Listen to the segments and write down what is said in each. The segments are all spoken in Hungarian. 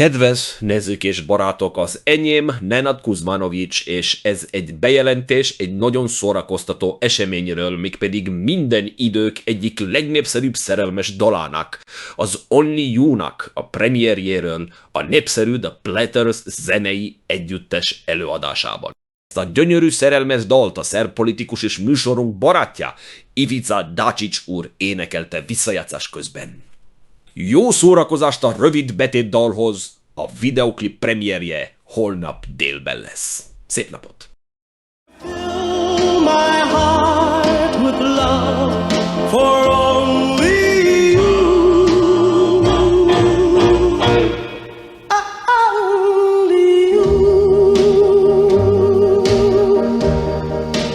Kedves nézők és barátok, az enyém Nenad Kuzmanovics, és ez egy bejelentés egy nagyon szórakoztató eseményről, mégpedig minden idők egyik legnépszerűbb szerelmes dalának, az Only You-nak a premierjéről, a népszerű The Platters zenei együttes előadásában. Ezt a gyönyörű szerelmes dalt a szerb politikus és műsorunk barátja, Ivica Dacic úr énekelte visszajátszás közben. Jó szórakozást a rövid betétdalhoz, a videoklip premierje holnap délben lesz. Szép napot! Fill my heart with love for only you. Only you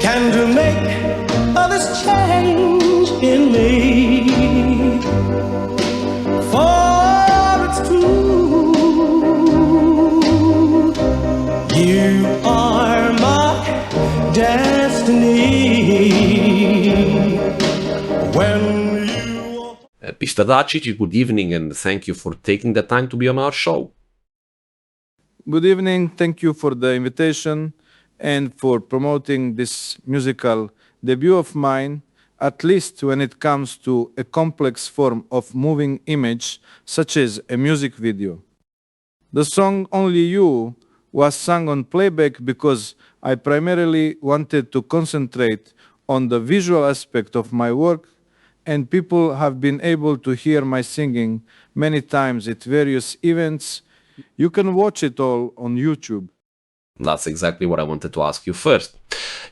can to make this change in me. For it's true, you are my destiny. When you Mr. Dacic, good evening and thank you for taking the time to be on our show. Good evening. Thank you for the invitation and for promoting this musical debut of mine, at least when it comes to a complex form of moving image, such as a music video. The song Only You was sung on playback because I primarily wanted to concentrate on the visual aspect of my work, and people have been able to hear my singing many times at various events. You can watch it all on YouTube. That's exactly what I wanted to ask you first.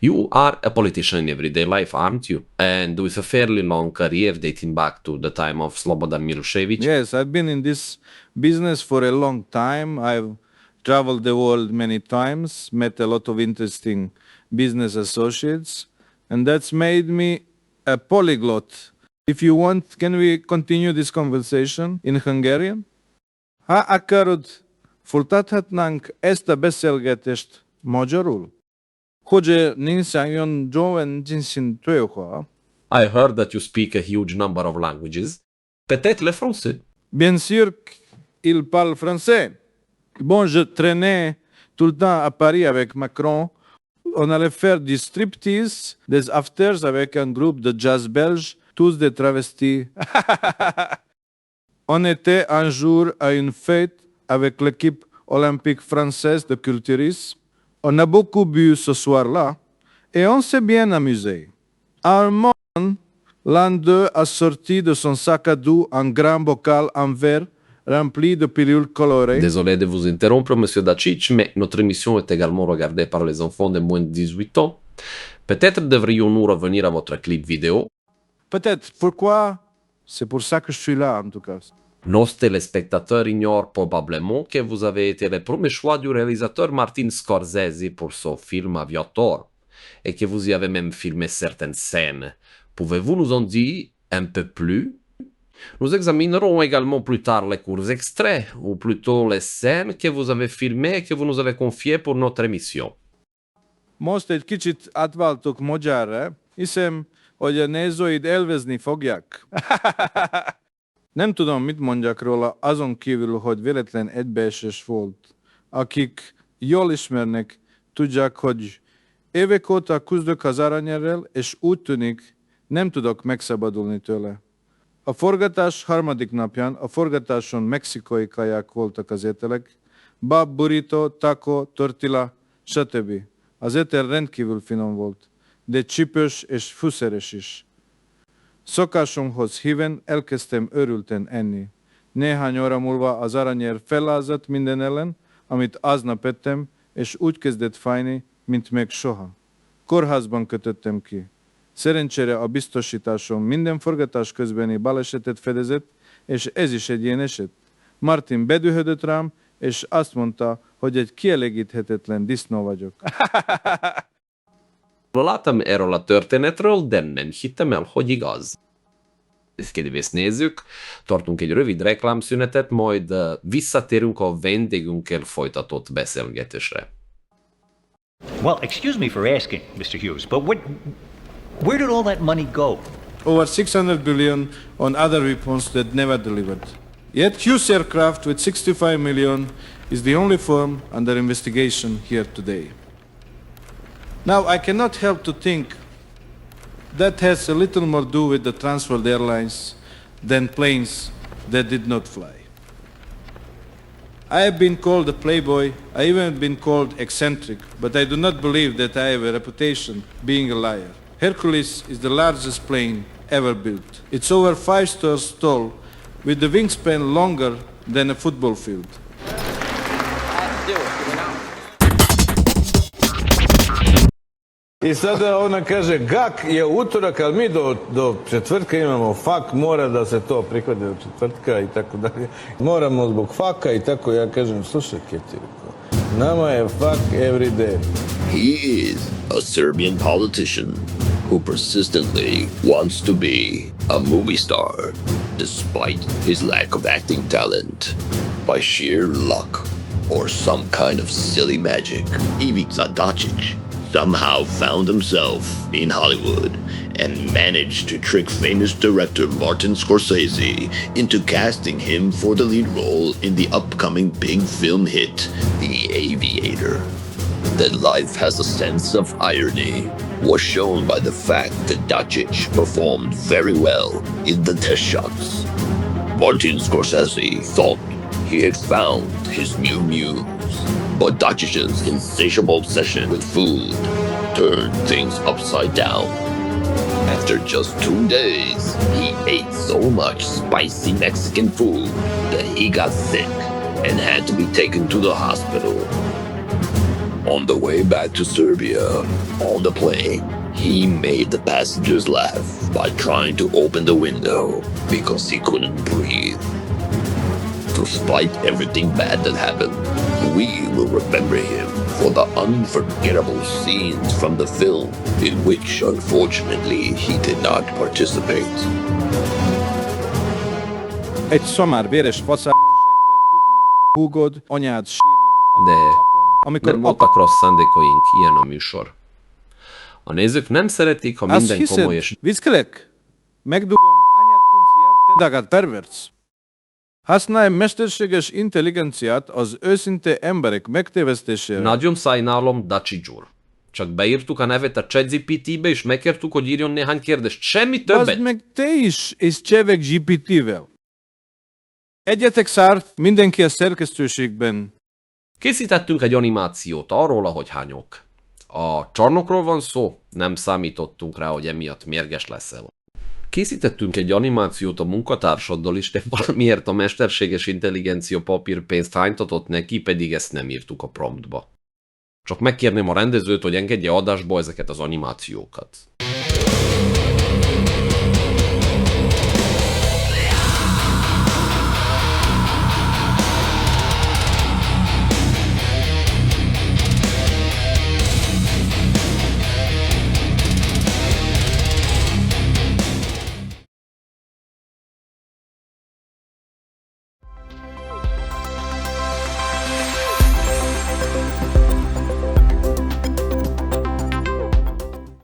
You are a politician in everyday life, aren't you? And with a fairly long career dating back to the time of Slobodan Milošević. Yes, I've been in this business for a long time. I've traveled the world many times, met a lot of interesting business associates, and that's made me a polyglot. If you want, can we continue this conversation in Hungarian? Ha akarod, folytathatnánk ezt a beszélgetést magyarul? Hogy nincs joven jinsin tőha? I heard that you speak a huge number of languages. Peut-être le français. Bien sûr qu'il parle français. Bon, je traînais tout le temps à Paris avec Macron. On allait faire du striptease, des afters avec un groupe de jazz belge, tous des travestis. On était un jour à une fête avec l'équipe olympique française de culturisme. On a beaucoup bu ce soir-là et on s'est bien amusé. À un moment, l'un d'eux a sorti de son sac à dos un grand bocal en verre rempli de pilules colorées. Désolé de vous interrompre, monsieur Dacic, mais notre émission est également regardée par les enfants de moins de 18 ans. Peut-être devrions-nous revenir à votre clip vidéo. Peut-être. Pourquoi? C'est pour ça que je suis là, en tout cas. Nos téléspectateurs ignorent probablement que vous avez été le premier choix du réalisateur Martin Scorsese pour son film Aviator, et que vous y avez même filmé certaines scènes. Pouvez-vous nous en dire un peu plus? Nous examinerons également plus tard les courts extraits, ou plutôt les scènes que vous avez filmées et que vous nous avez confiées pour notre émission. Most egy kicsit átváltok magyarra, hiszem, hogy a nézőid élvezni fogják. Nem tudom, mit mondjak róla, azon kívül, hogy véletlen egybeesés volt. Akik jól ismernek, tudják, hogy évek óta küzdök az aranyérrel, és úgy tűnik, nem tudok megszabadulni tőle. A forgatás harmadik napján a forgatáson mexikai kaják voltak az ételek, bab, burrito, taco, tortilla, stb. Az étel rendkívül finom volt, de csípős és fűszeres is. Szokásomhoz híven elkezdtem örülten enni. Néhány óra múlva az aranyér fellázadt minden ellen, amit aznap ettem, és úgy kezdett fájni, mint még soha. Kórházban kötöttem ki. Szerencsére a biztosításom minden forgatás közbeni balesetet fedezett, és ez is egy ilyen eset. Martin bedühödött rám, és azt mondta, hogy egy kielégíthetetlen disznó vagyok. Láttam erről a történetről, de nem hittem el, hogy igaz. Kedves nézzük, tartunk egy rövid reklámszünetet, majd visszatérünk a vendégünkkel folytatott beszélgetésre. Well, excuse me for asking, Mr. Hughes, but where did all that money go? Over 600 billion on other weapons that never delivered. Yet Hughes Aircraft with 65 million is the only firm under investigation here today. Now, I cannot help to think that has a little more to do with the transferred airlines than planes that did not fly. I have been called a playboy, I even been called eccentric, but I do not believe that I have a reputation being a liar. Hercules is the largest plane ever built. It's over 5 stories tall, with the wingspan longer than a football field. I sada ona kaže, GAK je utorak, ali mi do četvrtka imamo fak, mora da se to prihvati do četvrtka i tako dalje. Moramo zbog faka i tako, ja kažem, slušaj, Ketirko, nama je fak every day. He is a Serbian politician who persistently wants to be a movie star, despite his lack of acting talent. By sheer luck or some kind of silly magic, Ivica Dacic somehow found himself in Hollywood and managed to trick famous director Martin Scorsese into casting him for the lead role in the upcoming big film hit, The Aviator. That life has a sense of irony was shown by the fact that Dacic performed very well in the test shots. Martin Scorsese thought he had found his new muse, but Dacic's insatiable obsession with food turned things upside down. After just 2 days, he ate so much spicy Mexican food that he got sick and had to be taken to the hospital. On the way back to Serbia, on the plane, he made the passengers laugh by trying to open the window because he couldn't breathe. Despite everything bad that happened, we will remember him for the unforgettable scenes from the film in which, unfortunately, he did not participate. Egy szamár véres faszárságbe dugna a húgod anyád sírján. De Amikor nem voltak rossz szándékaink, ilyen a műsor. A nézők nem szeretik, ha Azt minden hiszed, komoly és... viccelek? Megdugom anyád punciát, te dagad perverc. Használj mesterséges intelligenciát az őszinte emberek megtévesztésére. Nagyon sajnálom, Dacic úr. Csak beírtuk a nevet a ChatGPT-be, és megkértük, hogy írjon néhány kérdést. Semmi többet! Bazd meg te is, és cseveg GPT-vel. Egyetek szárt, mindenki a szerkesztőségben. Készítettünk egy animációt arról, ahogy hányok. A csarnokról van szó, nem számítottunk rá, hogy emiatt mérges leszel. Készítettünk egy animációt a munkatársaddal is, de valamiért a mesterséges intelligencia papírpénzt hánytatott neki, pedig ezt nem írtuk a promptba. Csak megkérném a rendezőt, hogy engedje adásba ezeket az animációkat.